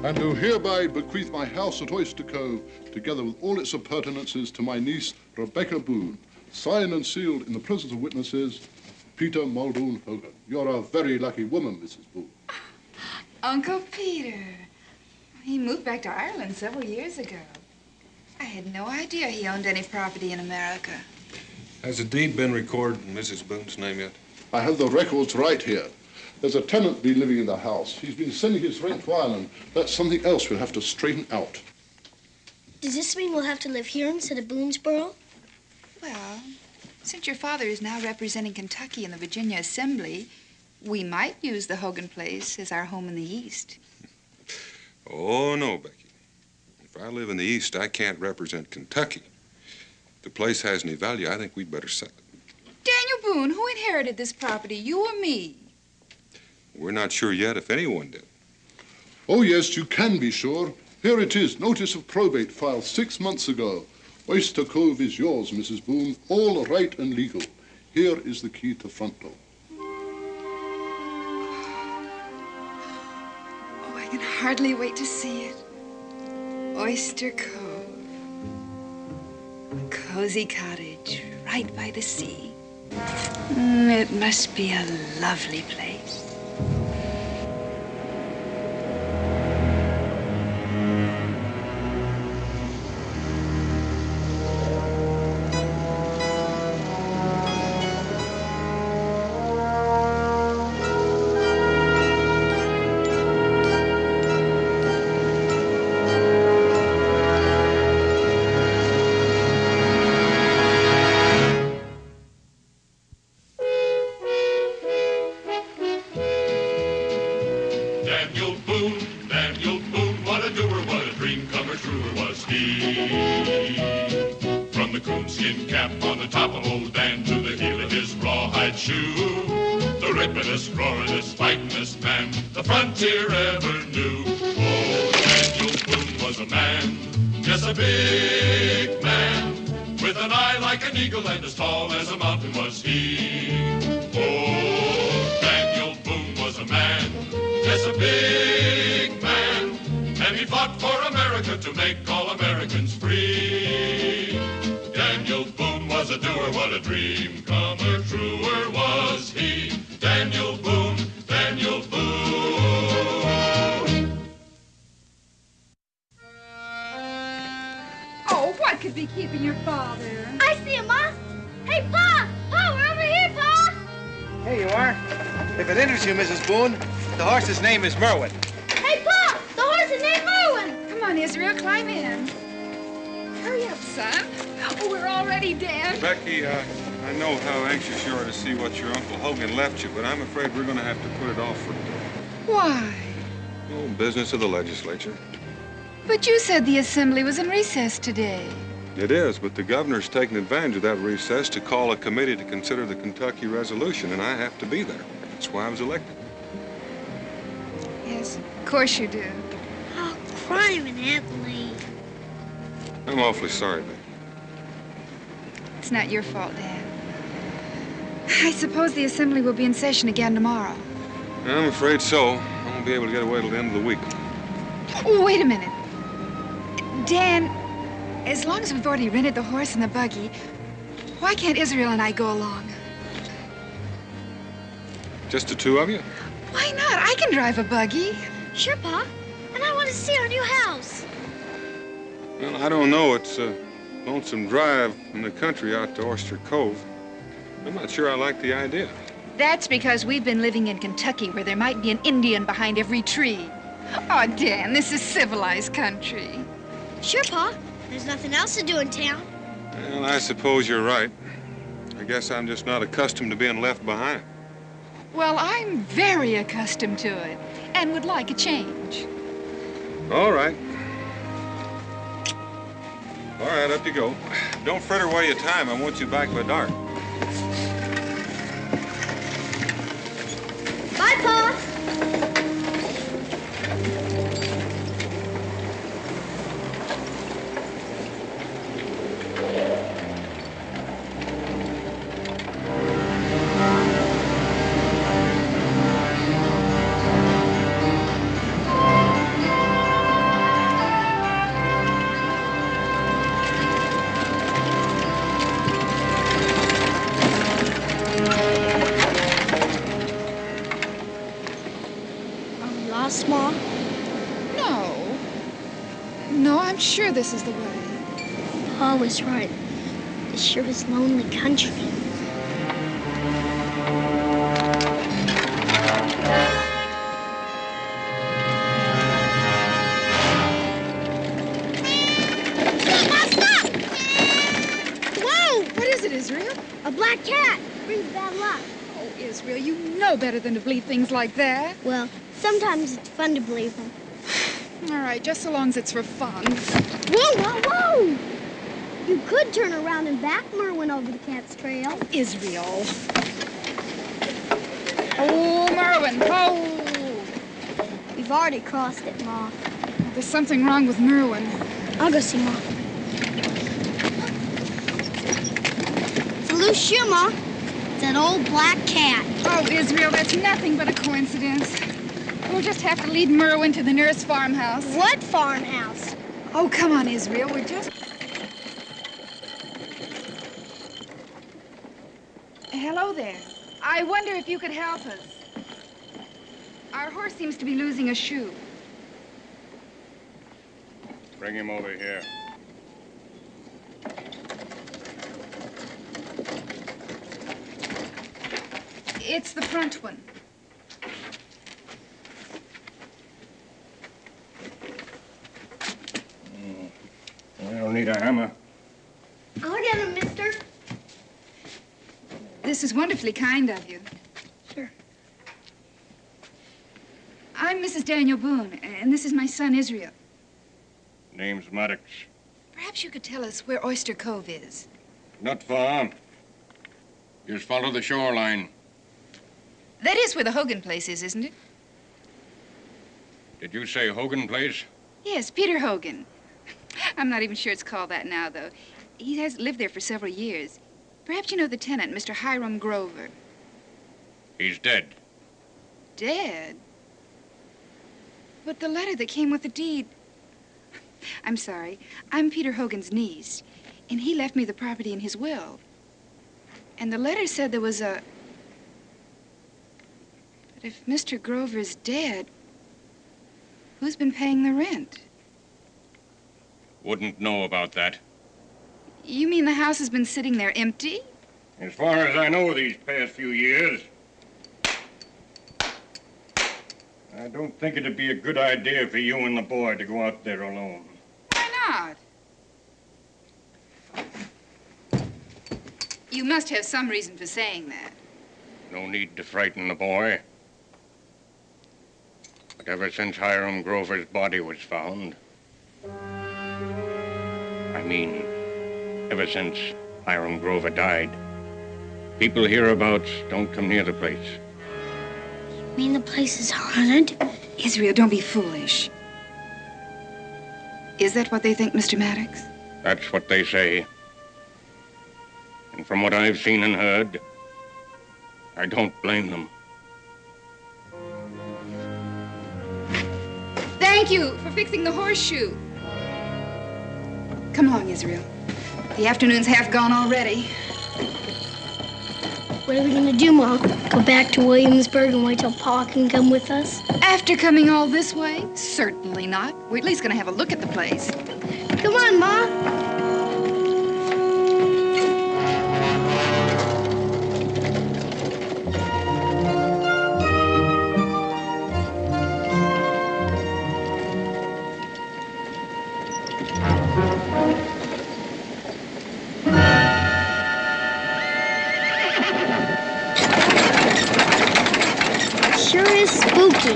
And do hereby bequeath my house at Oyster Cove, together with all its appurtenances, to my niece, Rebecca Boone. Signed and sealed in the presence of witnesses, Peter Muldoon Hogan. You're a very lucky woman, Mrs. Boone. Uncle Peter. He moved back to Ireland several years ago. I had no idea he owned any property in America. Has a deed been recorded in Mrs. Boone's name yet? I have the records right here. There's a tenant been living in the house. He's been sending his rent to Ireland. That's something else we'll have to straighten out. Does this mean we'll have to live here instead of Boonesboro? Well, since your father is now representing Kentucky in the Virginia Assembly, we might use the Hogan place as our home in the East. Oh, no, Becky. If I live in the East, I can't represent Kentucky. If the place has any value, I think we'd better sell it. Daniel Boone, who inherited this property, you or me? We're not sure yet if anyone did. Oh, yes, you can be sure. Here it is, notice of probate filed 6 months ago. Oyster Cove is yours, Mrs. Boone, all right and legal. Here is the key to front door. Oh, I can hardly wait to see it. Oyster Cove. A cozy cottage right by the sea. It must be a lovely place. And as tall as a mountain was he. Oh, Daniel Boone was a man, yes, a big man, and he fought for America to make all Americans free. Daniel Boone was a doer, what a dream comer, truer was he. Daniel Boone, Daniel Boone. Oh, what could be keeping your father? I see him, Ma. Hey, Pa! Pa, we're over here, Pa! Here you are. If it interests you, Mrs. Boone, the horse's name is Merwin. Hey, Pa! The horse is named Merwin! Come on, Israel, climb in. Hurry up, son. Oh, we're all ready, Dan. Becky, I know how anxious you are to see what your Uncle Hogan left you, but I'm afraid we're going to have to put it off for today. Why? Oh, business of the legislature. But you said the assembly was in recess today. It is, but the governor's taken advantage of that recess to call a committee to consider the Kentucky resolution, and I have to be there. That's why I was elected. Yes, of course you do. Oh, crime and Anthony. I'm awfully sorry, Becky. It's not your fault, Dan. I suppose the assembly will be in session again tomorrow. I'm afraid so. I won't be able to get away till the end of the week. Oh, wait a minute. Dan, as long as we've already rented the horse and the buggy, why can't Israel and I go along? Just the two of you? Why not? I can drive a buggy. Sure, Pa. And I want to see our new house. Well, I don't know. It's a lonesome drive in the country out to Oyster Cove. I'm not sure I like the idea. That's because we've been living in Kentucky where there might be an Indian behind every tree. Oh, Dan, this is civilized country. Sure, Pa. There's nothing else to do in town. Well, I suppose you're right. I guess I'm just not accustomed to being left behind. Well, I'm very accustomed to it and would like a change. All right. All right, up you go. Don't fritter away your time. I want you back by dark. Bye, Pa. I'm sure this is the way. Paul was right. This sure is lonely country. Israel? A black cat brings bad luck. Oh, Israel, you know better than to believe things like that. Well, sometimes it's fun to believe them. All right, just so long as it's for fun. Whoa, whoa, whoa! You could turn around and back Merwin over the cat's trail. Israel. Oh, Merwin, oh! We've already crossed it, Ma. There's something wrong with Merwin. I'll go see Ma. Loose shoe, Ma. It's that old black cat. Oh, Israel, that's nothing but a coincidence. We'll just have to lead Merwin to the nearest farmhouse. What farmhouse? Oh, come on, Israel. We're just... Hello there. I wonder if you could help us. Our horse seems to be losing a shoe. Bring him over here. It's the front one. I don't need a hammer. I'll get him, mister. This is wonderfully kind of you. Sure. I'm Mrs. Daniel Boone, and this is my son, Israel. Name's Maddox. Perhaps you could tell us where Oyster Cove is. Not far. Just follow the shoreline. That is where the Hogan place is, isn't it? Did you say Hogan Place? Yes, Peter Hogan. I'm not even sure it's called that now, though. He has lived there for several years. Perhaps you know the tenant, Mr. Hiram Grover. He's dead. Dead? But the letter that came with the deed... I'm sorry. I'm Peter Hogan's niece, and he left me the property in his will. And the letter said there was a... But if Mr. Grover's dead, who's been paying the rent? Wouldn't know about that. You mean the house has been sitting there empty? As far as I know these past few years. I don't think it'd be a good idea for you and the boy to go out there alone. Why not? You must have some reason for saying that. No need to frighten the boy. But ever since Hiram Grover's body was found... I mean, ever since Hiram Grover died, people hereabouts don't come near the place. You mean the place is haunted? Israel, don't be foolish. Is that what they think, Mr. Maddox? That's what they say. And from what I've seen and heard, I don't blame them. Thank you for fixing the horseshoe. Come along, Israel. The afternoon's half gone already. What are we gonna do, Ma? Go back to Williamsburg and wait till Pa can come with us? After coming all this way? Certainly not. We're at least gonna have a look at the place. Come on, Ma. Sure is spooky.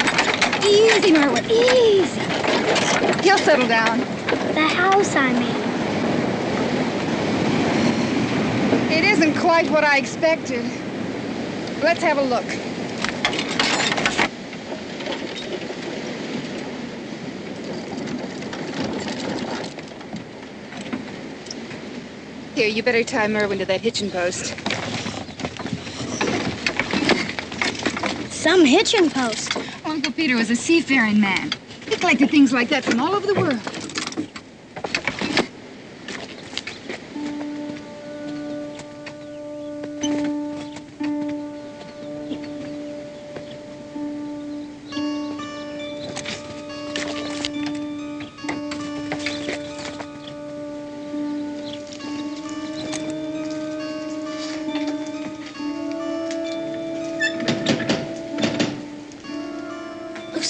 Easy, Merwin, easy. He'll settle down. The house, I mean. It isn't quite what I expected. Let's have a look. Here, you better tie Merwin to that hitching post. Some hitching post. Uncle Peter was a seafaring man. He collected things like that from all over the world.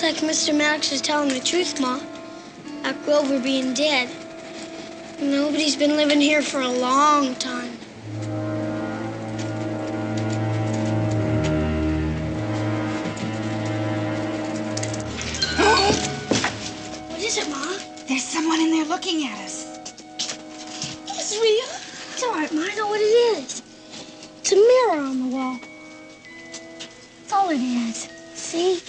Looks like Mr. Maddox is telling the truth, Ma. About Grover being dead. Nobody's been living here for a long time. What is it, Ma? There's someone in there looking at us. Israel. It's all right, Ma. I know what it is. It's a mirror on the wall. That's all it is. See?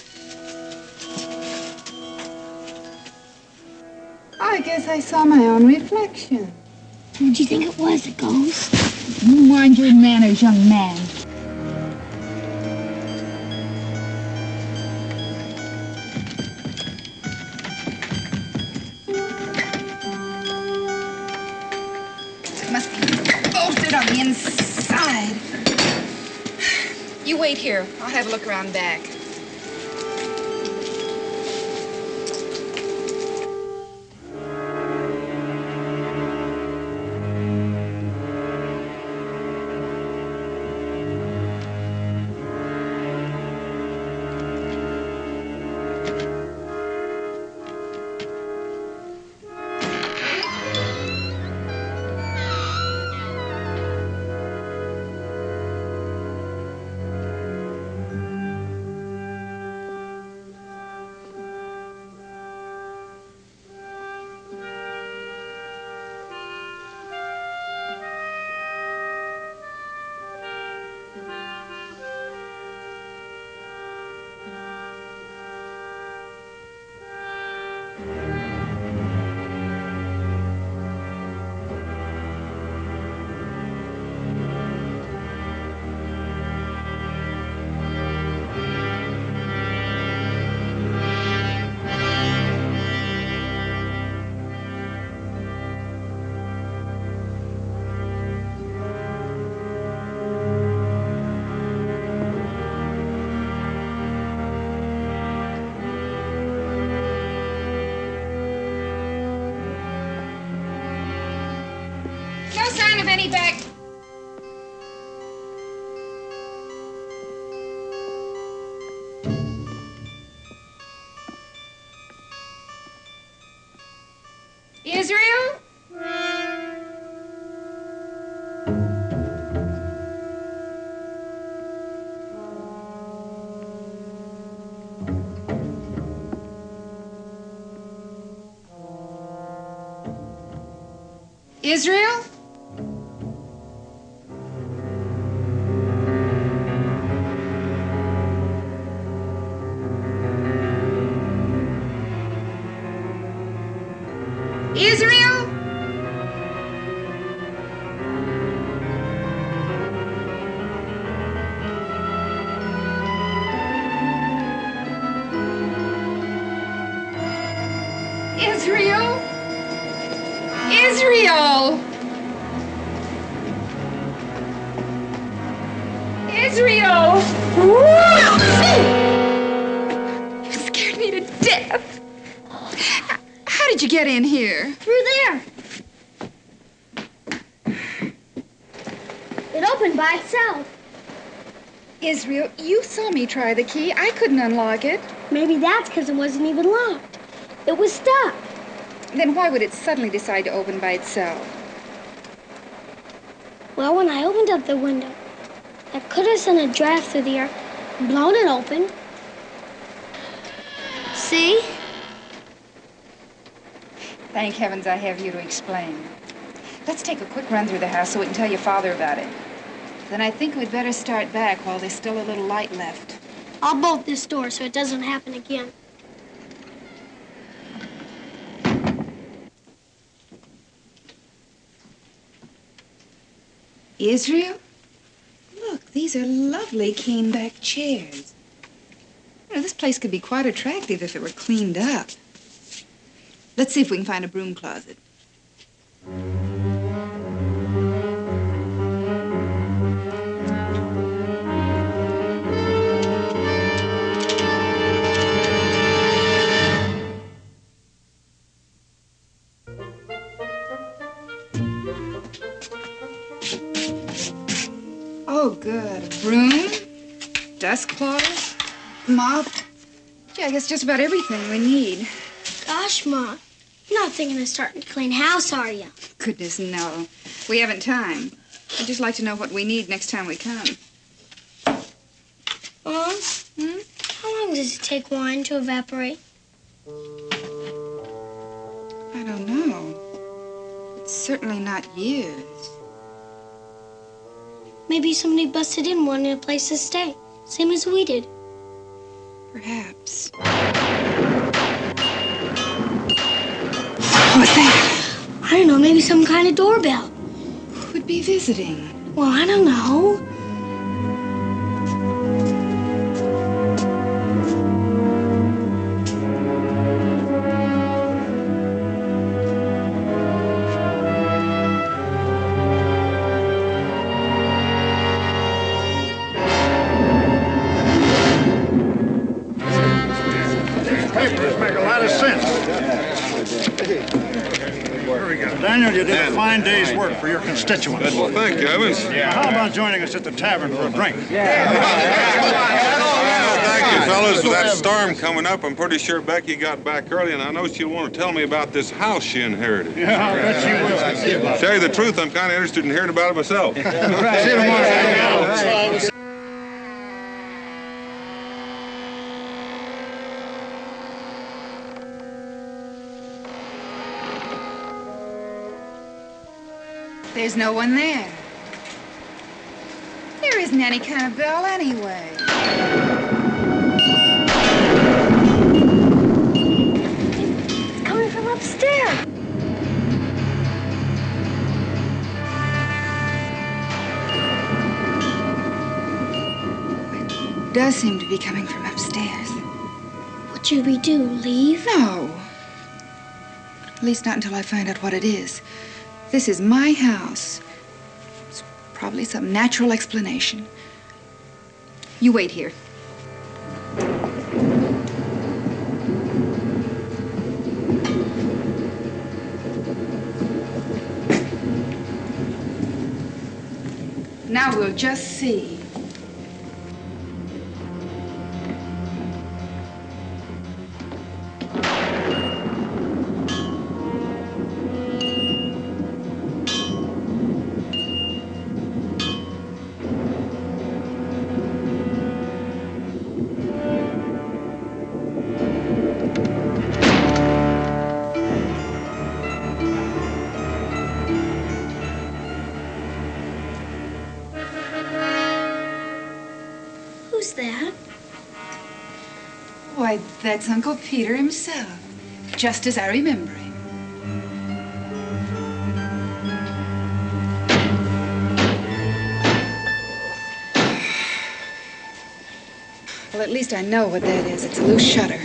I guess I saw my own reflection. Who'd you think it was, a ghost? You mind your manners, young man. It must be bolted on the inside. You wait here. I'll have a look around back. No sign of any back. Israel? Israel? Israel? Israel? Israel! Israel! You scared me to death. How did you get in here? Through there. It opened by itself. Israel, you saw me try the key. I couldn't unlock it. Maybe that's because it wasn't even locked. It was stuck. Then why would it suddenly decide to open by itself? Well, when I opened up the window, I could have sent a draft through the air and blown it open. See? Thank heavens I have you to explain. Let's take a quick run through the house so we can tell your father about it. Then I think we'd better start back while there's still a little light left. I'll bolt this door so it doesn't happen again. Israel? Look, these are lovely cane-back chairs. You know, this place could be quite attractive if it were cleaned up. Let's see if we can find a broom closet. Oh, good. A broom, dust cloth, mop. Yeah, I guess just about everything we need. Gosh, Ma, you're not thinking of starting to clean house, are you? Goodness, no. We haven't time. I'd just like to know what we need next time we come. Mom? How long does it take wine to evaporate? I don't know. It's certainly not years. Maybe somebody busted in wanting a place to stay, same as we did. Perhaps. What's that? I don't know, maybe some kind of doorbell. Who would be visiting? Well, I don't know. Papers make a lot of sense. Daniel, you did a fine day's work for your constituents. Well, thank you, Evans. How about joining us at the tavern for a drink? Thank you, fellas. With that storm coming up, I'm pretty sure Becky got back early, and I know she'll want to tell me about this house she inherited. Yeah, I'll bet you will. To tell you the truth, I'm kind of interested in hearing about it myself. See you tomorrow. There's no one there. There isn't any kind of bell anyway. It's coming from upstairs. It does seem to be coming from upstairs. What should we do, leave? No. At least not until I find out what it is. This is my house. It's probably some natural explanation. You wait here. Now we'll just see. Who's that? Why, that's Uncle Peter himself, just as I remember him. Well, at least I know what that is. It's a loose shutter.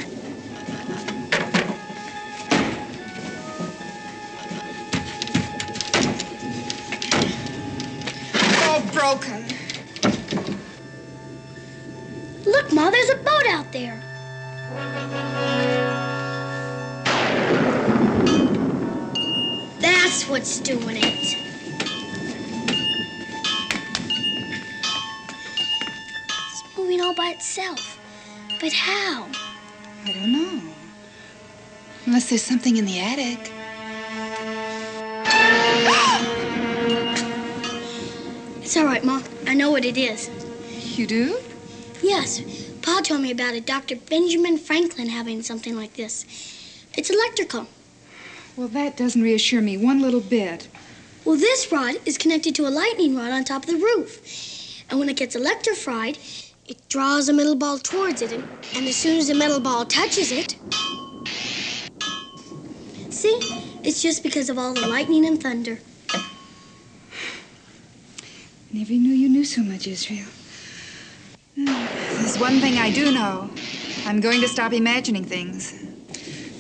All broken. Look, Ma, there's a boat out there. That's what's doing it. It's moving all by itself. But how? I don't know. Unless there's something in the attic. It's all right, Ma. I know what it is. You do? Yes. Pa told me about it. Dr. Benjamin Franklin having something like this. It's electrical. Well, that doesn't reassure me one little bit. Well, this rod is connected to a lightning rod on top of the roof. And when it gets electrified, it draws a metal ball towards it. And as soon as the metal ball touches it... See? It's just because of all the lightning and thunder. Never knew you knew so much, Israel. There's one thing I do know. I'm going to stop imagining things.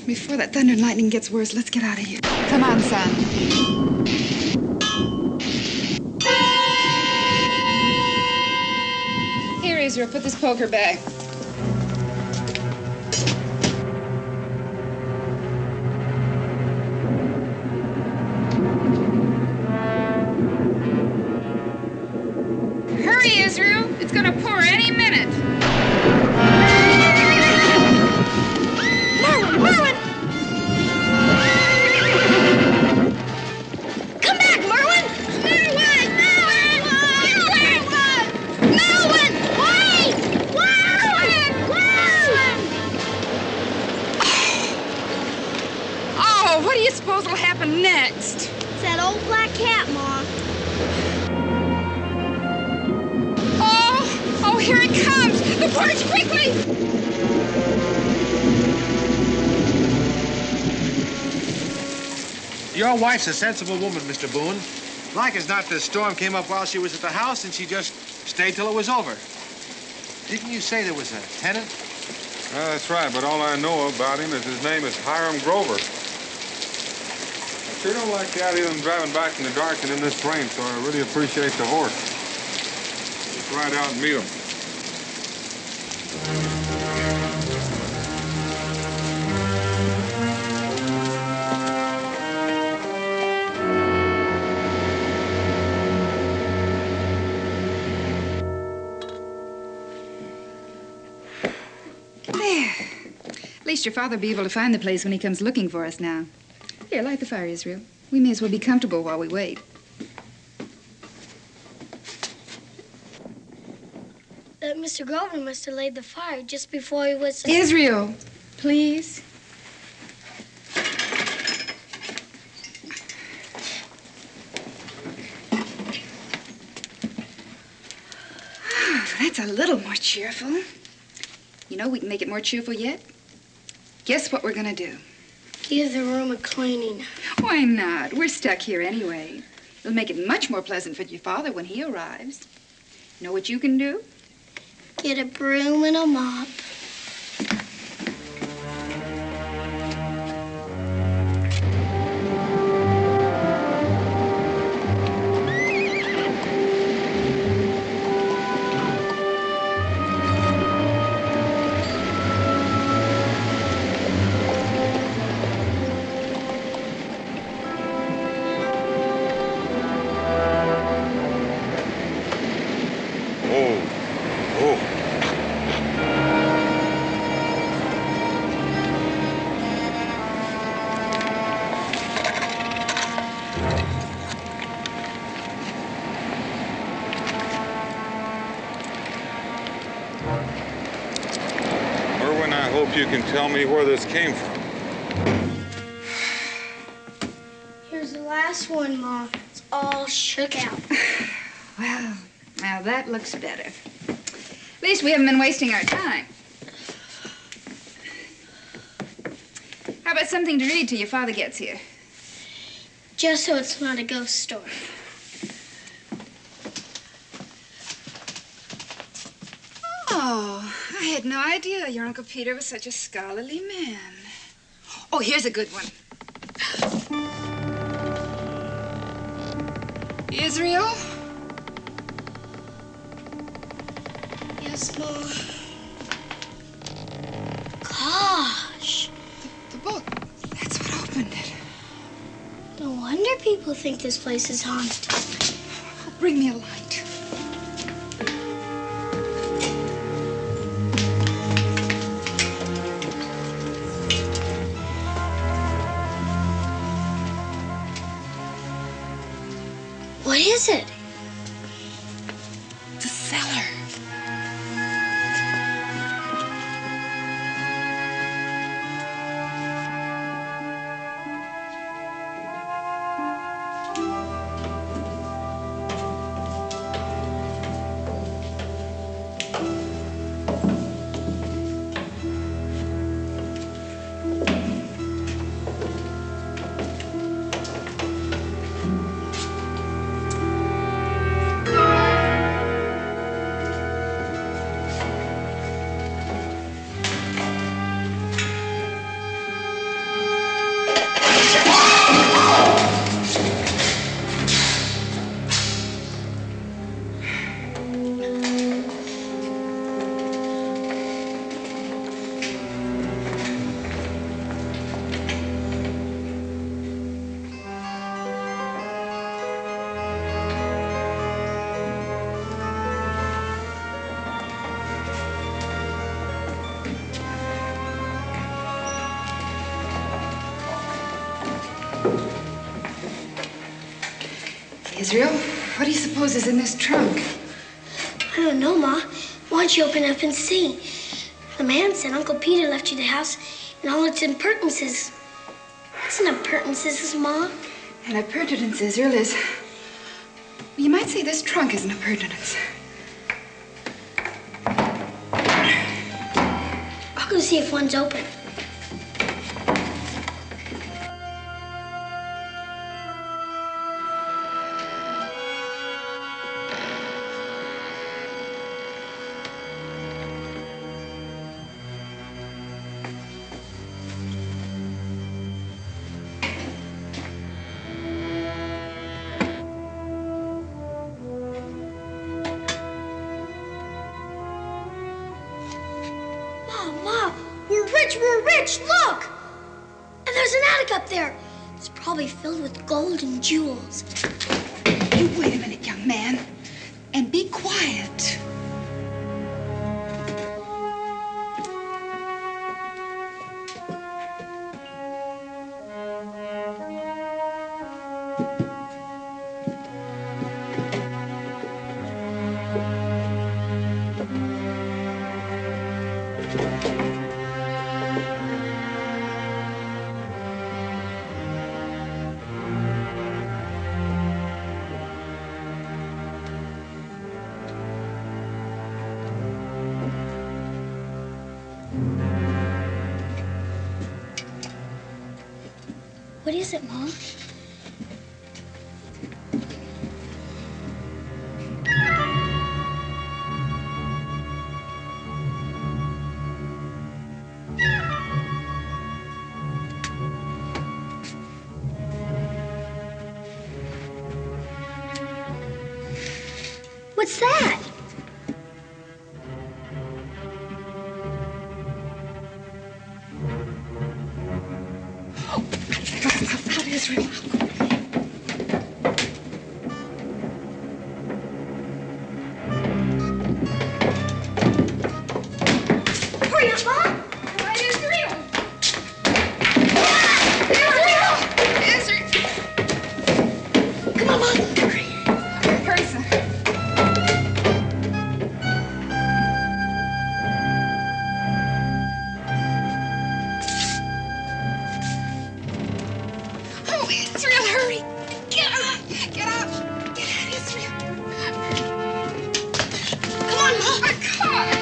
Before that thunder and lightning gets worse, let's get out of here. Come on, son. Here, Israel, put this poker back. Hurry, Israel. It's gonna pour any minute. here it comes! The porch, quickly! Your wife's a sensible woman, Mr. Boone. Like as not, the storm came up while she was at the house, and she just stayed till it was over. Didn't you say there was a tenant? That's right, but all I know about him is his name is Hiram Grover. I sure don't like the idea of him driving back in the dark and in this rain, so I really appreciate the horse. Just ride out and meet him. At least your father will be able to find the place when he comes looking for us now. Here, light the fire, Israel. We may as well be comfortable while we wait. Mr. Grover must have laid the fire just before he was... Israel, please. Oh, that's a little more cheerful. You know, we can make it more cheerful yet. Guess what we're gonna do? Give the room a cleaning. Why not? We're stuck here anyway. It'll make it much more pleasant for your father when he arrives. Know what you can do? Get a broom and a mop. You can tell me where this came from. Here's the last one, Ma. It's all shook out. Well, now that looks better. At least we haven't been wasting our time. How about something to read till your father gets here? Just so it's not a ghost story. Oh, I had no idea your Uncle Peter was such a scholarly man. Oh, here's a good one. Israel? Yes, Ma. Gosh. The book. That's what opened it. No wonder people think this place is haunted. Oh, bring me a light. What is it? The cellar. Israel, what do you suppose is in this trunk? I don't know, Ma. Why don't you open it up and see? The man said Uncle Peter left you the house and all its appurtenances. What's an appurtenances, Ma? An appurtenance, Israel, is... Well, you might say this trunk is an appurtenance. I'll go see if one's open. We're rich, look! And there's an attic up there. It's probably filled with gold and jewels. You wait a minute, young man, and be quiet. What is it, Mom? What's that? Israel. Hurry up, Mom! Why, Israel? Israel! Come on, Mom! Hurry. Hurry, son. Oh, Israel, hurry! Get up! Get up! Get out, Israel! Come on, Mom! My God!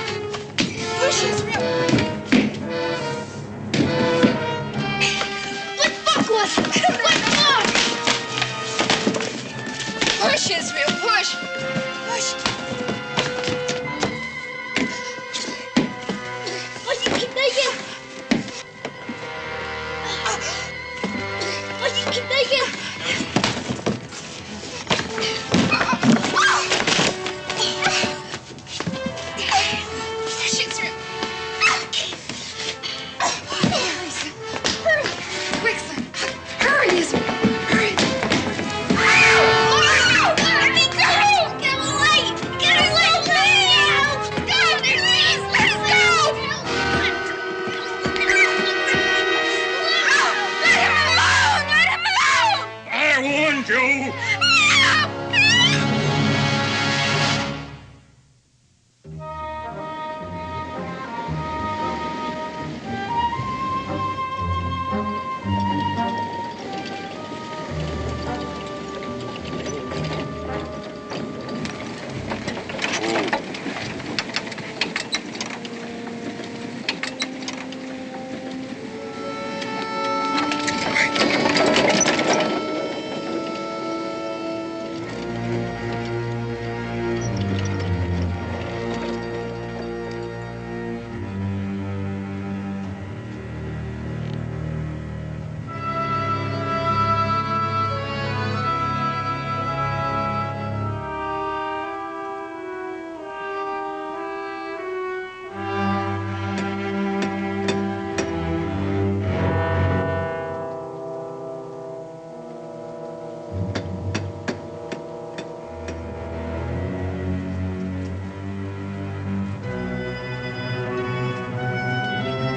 Push, Israel! What book was it? What book? Push, Israel, push! Push! Oh, you keep making. Oh, you keep making. Push, Israel! Hurry, son. Hurry! Quick, son. Hurry, Israel! Hurry! Let me go! Get away! Get away! Go! Please, let us go! Let him alone! Let him alone! I warned you!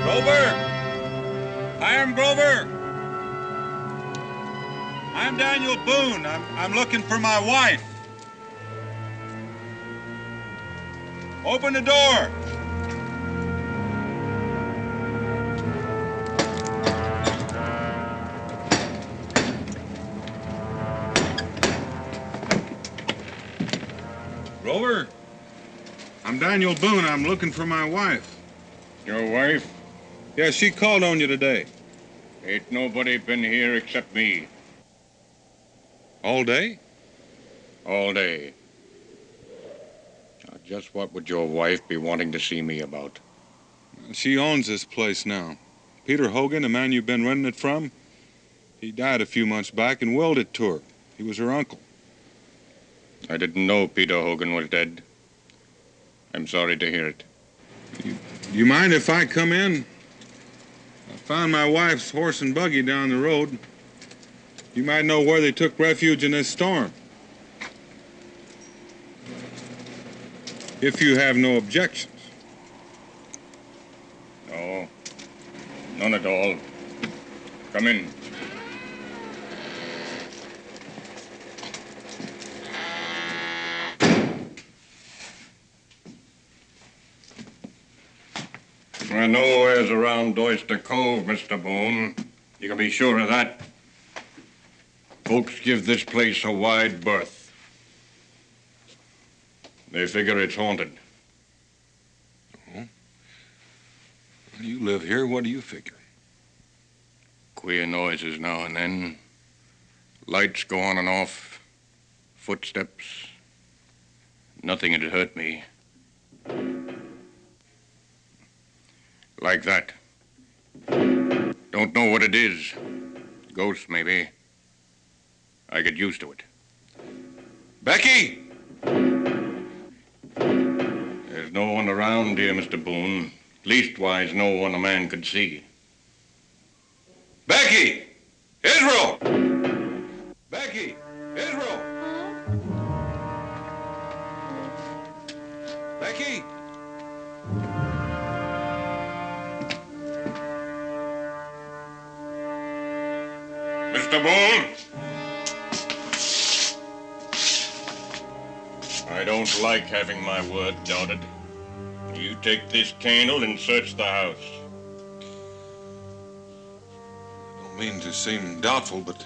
Grover! Hiram Grover! I'm Daniel Boone. I'm looking for my wife. Open the door. Grover? I'm Daniel Boone. I'm looking for my wife. Your wife? Yeah, she called on you today. Ain't nobody been here except me. All day? All day. Now, just what would your wife be wanting to see me about? She owns this place now. Peter Hogan, the man you've been renting it from, he died a few months back and willed it to her. He was her uncle. I didn't know Peter Hogan was dead. I'm sorry to hear it. You mind if I come in? I found my wife's horse and buggy down the road. You might know where they took refuge in this storm. If you have no objections. No, none at all. Come in. I know where's around Oyster Cove, Mr. Boone. You can be sure of that. Folks give this place a wide berth. They figure it's haunted. Oh? You live here. What do you figure? Queer noises now and then. Lights go on and off. Footsteps. Nothing had hurt me. Like that. Don't know what it is. Ghost, maybe. I get used to it. Becky! There's no one around here, Mr. Boone. Leastwise, no one a man could see. Becky! Israel! Becky! Israel! Becky! Mr. Boone! I don't like having my word doubted. You take this candle and search the house. I don't mean to seem doubtful, but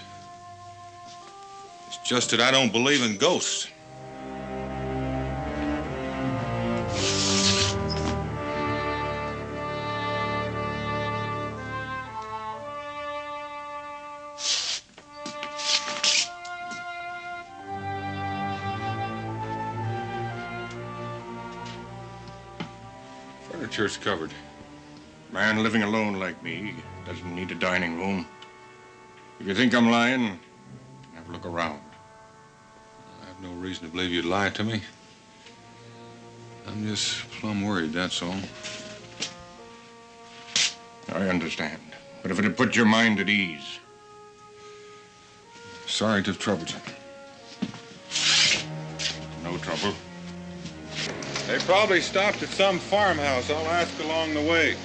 it's just that I don't believe in ghosts. Furniture's covered. Man living alone like me doesn't need a dining room. If you think I'm lying, have a look around. I have no reason to believe you'd lie to me. I'm just plumb worried, that's all. I understand. But if it'd put your mind at ease. Sorry to have troubled you. No trouble. They probably stopped at some farmhouse. I'll ask along the way.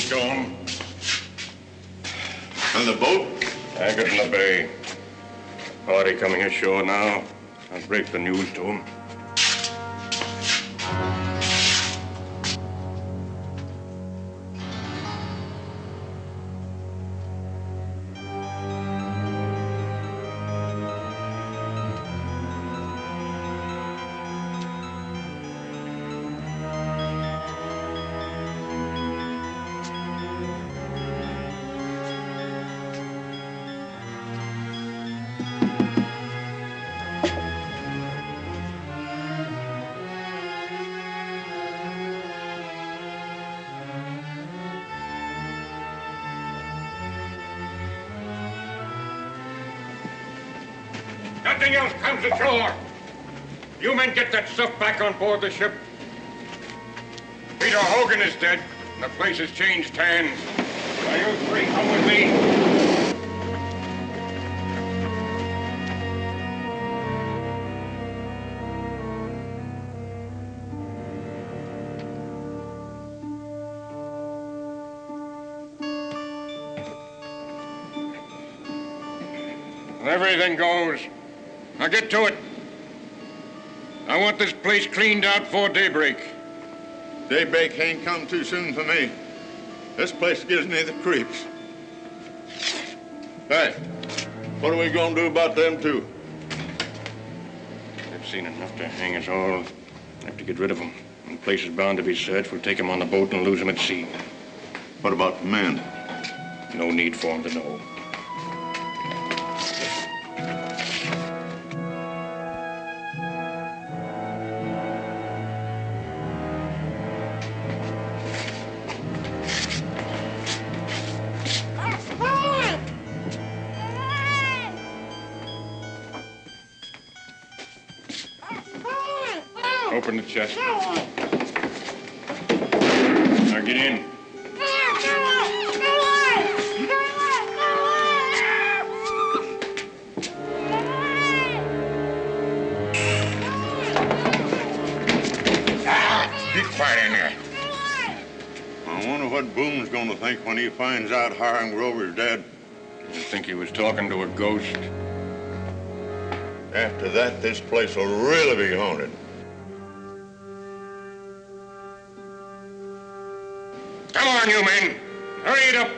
storm. And the boat? Anchored in the bay. Party coming ashore now. I'll break the news to him. Nothing else comes ashore. You men get that stuff back on board the ship. Peter Hogan is dead, and the place has changed hands. Now you three come with me. Everything goes. Now get to it. I want this place cleaned out before daybreak. Daybreak ain't come too soon for me. This place gives me the creeps. Hey, what are we gonna do about them two? They've seen enough to hang us all. I have to get rid of them. When the place is bound to be searched, we'll take them on the boat and lose them at sea. What about the men? No need for them to know. Open the chest. Now get in. Be quiet in there. I wonder what Boone's gonna think when he finds out Hiram Grover's dead. You think he was talking to a ghost? After that, this place will really be haunted. Come on, you men. Hurry it up.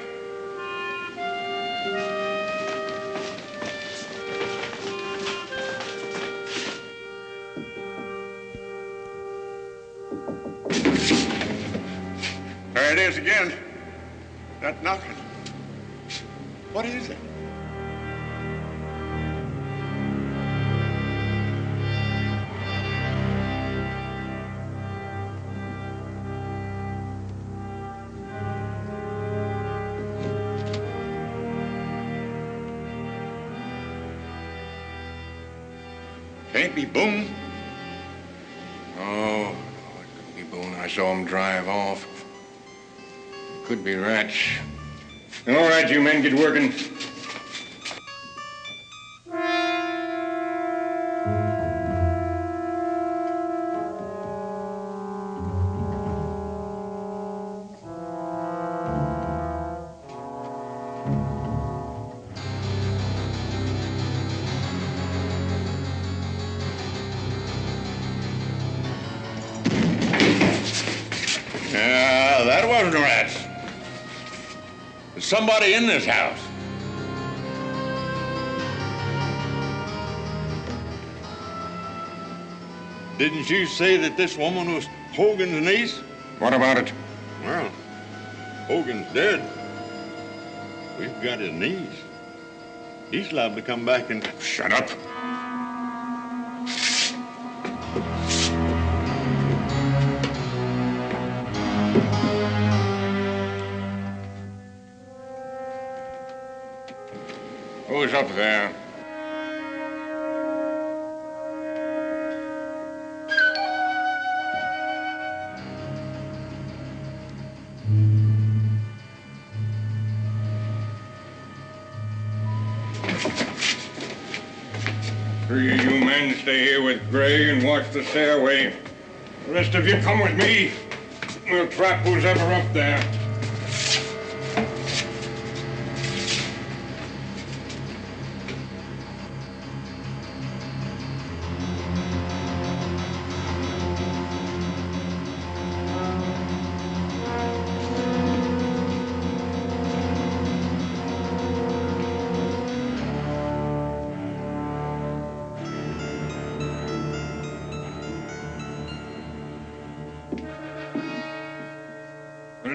There it is again. That knocking. What is it? Can't be Boone. Oh, it couldn't be Boone. I saw him drive off. Could be rats. All right, you men, get working. Yeah, that wasn't rats. There's somebody in this house. Didn't you say that this woman was Hogan's niece? What about it? Well, Hogan's dead. We've got his niece. He's liable to come back and... Shut up. Who's up there? Three of you men stay here with Gray and watch the stairway. The rest of you come with me. We'll trap who's ever up there.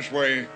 This way.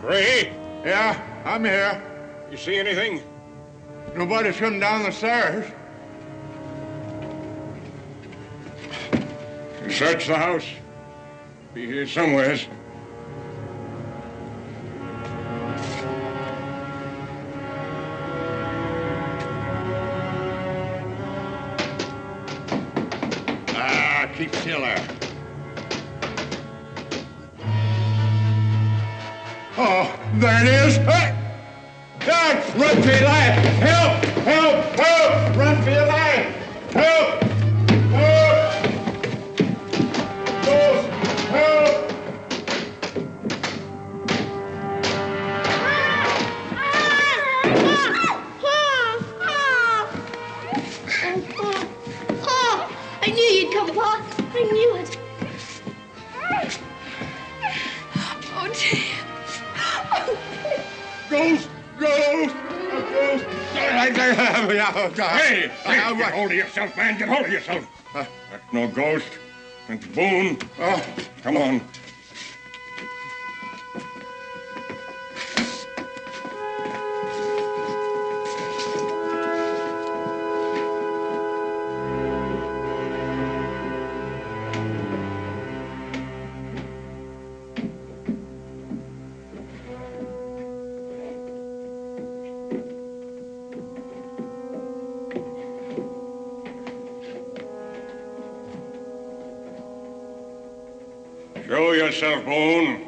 Ray? Yeah, I'm here. You see anything? Nobody's come down the stairs. You search the house. Be here somewheres. Keep still there. Oh, there it is. Hey! God, run for your life! Help! Help! Help! Run for your life! Help! Help! Ghost! Help! I knew you'd come, Pa. I knew it. Oh, dear. Ghost! Ghost! Ghost! Hey! Get hold of yourself, man. Get hold of yourself. That's no ghost. It's Boone. Oh. Come on. Show yourself, Boone.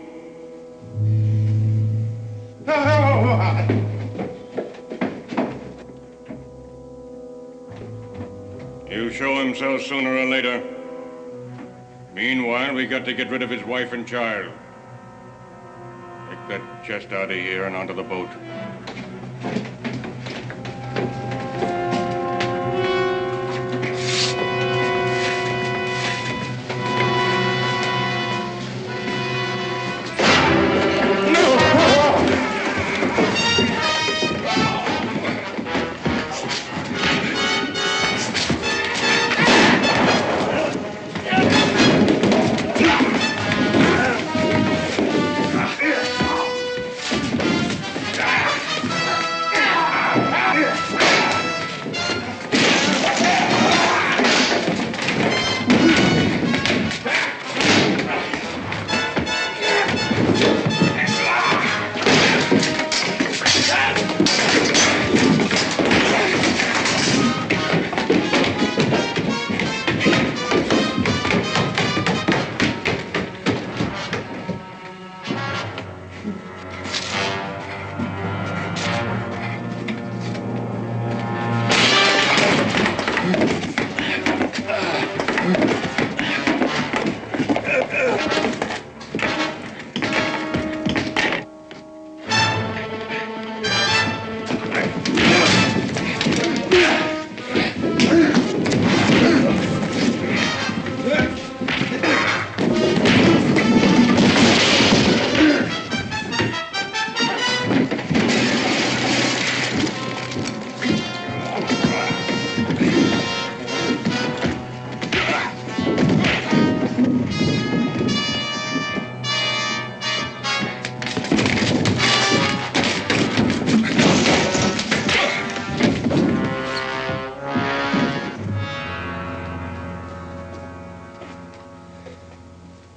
He'll show himself sooner or later. Meanwhile, we got to get rid of his wife and child. Take that chest out of here and onto the boat.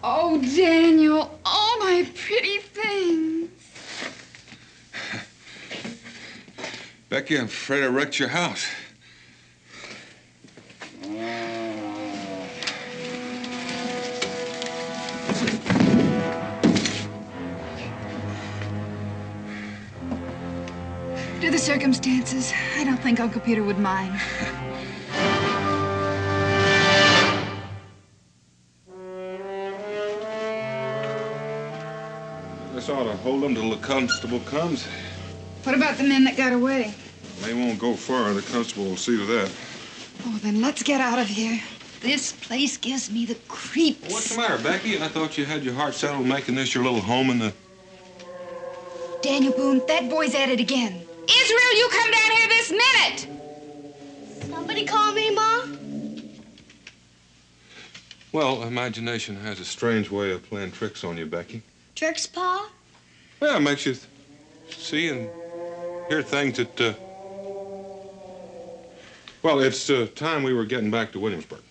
Oh, Daniel, all my pretty things. Becky, I'm afraid I wrecked your house. the circumstances, I don't think Uncle Peter would mind. This ought to hold them till the constable comes. What about the men that got away? They won't go far. The constable will see to that. Oh, then let's get out of here. This place gives me the creeps. What's the matter, Becky? I thought you had your heart set on making this your little home in the... Daniel Boone, that boy's at it again. Israel, you come down here this minute! Somebody call me, Ma? Well, imagination has a strange way of playing tricks on you, Becky. Tricks, Pa? Yeah, it makes you see and hear things that, well, it's time we were getting back to Williamsburg.